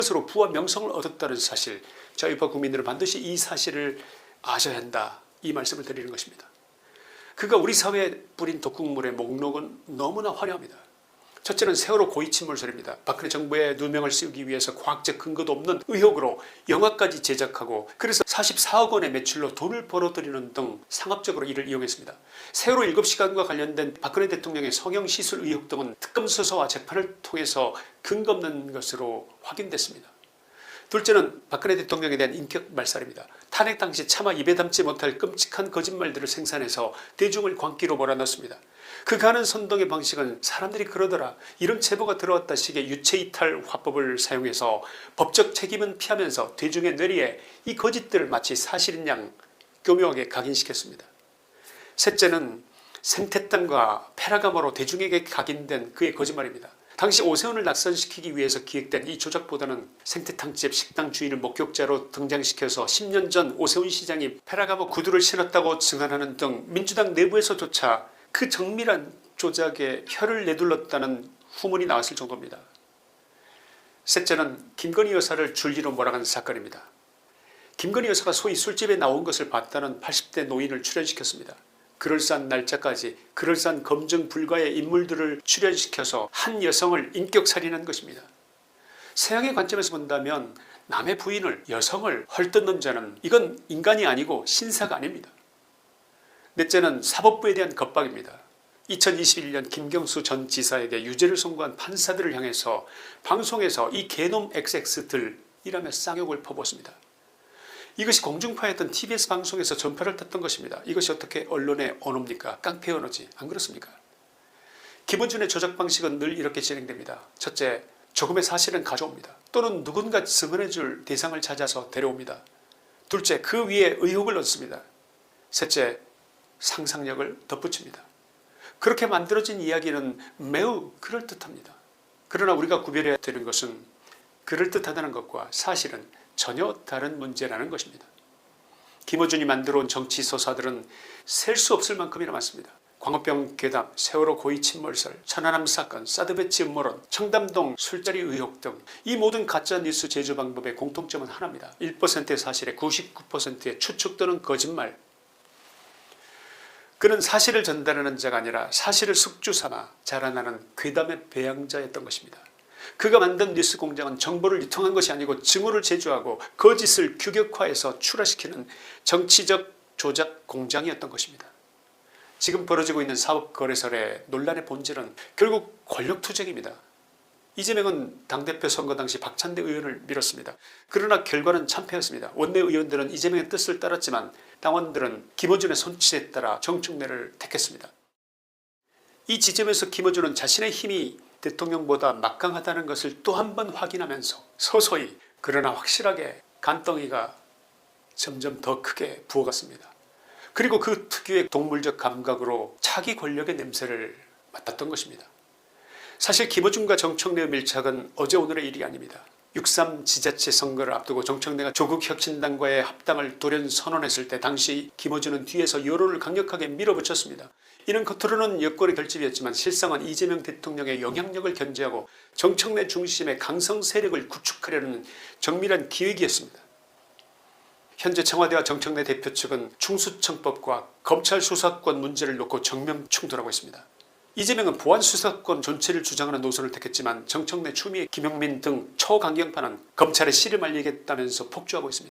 것으로 부와 명성을 얻었다는 사실, 자유파 국민들은 반드시 이 사실을 아셔야 한다, 이 말씀을 드리는 것입니다. 그가 우리 사회에 뿌린 독극물의 목록은 너무나 화려합니다. 첫째는 세월호 고의 침몰설입니다. 박근혜 정부의 누명을 씌우기 위해서 과학적 근거도 없는 의혹으로 영화까지 제작하고 그래서 44억 원의 매출로 돈을 벌어들이는 등 상업적으로 이를 이용했습니다. 세월호 7시간과 관련된 박근혜 대통령의 성형시술 의혹 등은 특검 수사와 재판을 통해서 근거 없는 것으로 확인됐습니다. 둘째는 박근혜 대통령에 대한 인격 말살입니다. 탄핵 당시 차마 입에 담지 못할 끔찍한 거짓말들을 생산해서 대중을 광기로 몰아넣습니다. 그가 하는 선동의 방식은 사람들이 그러더라, 이런 제보가 들어왔다 식의 유체이탈 화법을 사용해서 법적 책임은 피하면서 대중의 뇌리에 이 거짓들을 마치 사실인 양 교묘하게 각인시켰습니다. 셋째는 생태땅과 페라가모로 대중에게 각인된 그의 거짓말입니다. 당시 오세훈을 낙선시키기 위해서 기획된 이 조작보다는 생태탕집 식당 주인을 목격자로 등장시켜서 10년 전 오세훈 시장이 페라가모 구두를 신었다고 증언하는 등 민주당 내부에서조차 그 정밀한 조작에 혀를 내둘렀다는 후문이 나왔을 정도입니다. 셋째는 김건희 여사를 줄리로 몰아간 사건입니다. 김건희 여사가 소위 술집에 나온 것을 봤다는 80대 노인을 출연시켰습니다. 그럴싸한 날짜까지 그럴싸한 검증 불가의 인물들을 출연시켜서 한 여성을 인격살인한 것입니다. 서양의 관점에서 본다면 남의 부인을, 여성을 헐뜯는 자는 이건 인간이 아니고 신사가 아닙니다. 넷째는 사법부에 대한 겁박입니다. 2021년 김경수 전 지사에게 유죄를 선고한 판사들을 향해서 방송에서 이 개놈 XX들 이라며 쌍욕을 퍼붓습니다. 이것이 공중파였던 TBS 방송에서 전파를 탔던 것입니다. 이것이 어떻게 언론에 언어입니까? 깡패 언어지, 안 그렇습니까? 김어준의 조작 방식은 늘 이렇게 진행됩니다. 첫째, 조금의 사실은 가져옵니다. 또는 누군가 증언해줄 대상을 찾아서 데려옵니다. 둘째, 그 위에 의혹을 넣습니다. 셋째, 상상력을 덧붙입니다. 그렇게 만들어진 이야기는 매우 그럴듯합니다. 그러나 우리가 구별해야 되는 것은 그럴듯하다는 것과 사실은 전혀 다른 문제라는 것입니다. 김어준이 만들어온 정치소사들은 셀 수 없을 만큼이나 많습니다. 광우병 괴담, 세월호 고의 침몰설, 천안함 사건, 사드 배치 음모론, 청담동 술자리 의혹 등 이 모든 가짜뉴스 제조 방법의 공통점은 하나입니다. 1%의 사실에 99%의 추측 또는 거짓말. 그는 사실을 전달하는 자가 아니라 사실을 숙주 삼아 자라나는 괴담의 배양자였던 것입니다. 그가 만든 뉴스공장은 정보를 유통한 것이 아니고 증오를 제조하고 거짓을 규격화해서 출하시키는 정치적 조작 공장이었던 것입니다. 지금 벌어지고 있는 사법거래설의 논란의 본질은 결국 권력투쟁입니다. 이재명은 당대표 선거 당시 박찬대 의원을 밀었습니다. 그러나 결과는 참패였습니다. 원내의원들은 이재명의 뜻을 따랐지만 당원들은 김어준의 손짓에 따라 정청래를 택했습니다. 이 지점에서 김어준은 자신의 힘이 대통령보다 막강하다는 것을 또 한 번 확인하면서 서서히 그러나 확실하게 간덩이가 점점 더 크게 부어갔습니다. 그리고 그 특유의 동물적 감각으로 차기 권력의 냄새를 맡았던 것입니다. 사실 김어준과 정청래의 밀착은 어제 오늘의 일이 아닙니다. 6.3 지자체 선거를 앞두고 정청래가 조국혁신당과의 합당을 돌연 선언했을 때 당시 김어준은 뒤에서 여론을 강력하게 밀어붙였습니다. 이는 겉으로는 여권의 결집이었지만 실상은 이재명 대통령의 영향력을 견제하고 정청래 중심의 강성 세력을 구축하려는 정밀한 기획이었습니다. 현재 청와대와 정청래 대표 측은 충수청법과 검찰 수사권 문제를 놓고 정면 충돌하고 있습니다. 이재명은 보안수사권 전체를 주장하는 노선을 택했지만 정청래, 추미애, 김용민 등 초강경파는 검찰에 씨를 말리겠다면서 폭주하고 있습니다.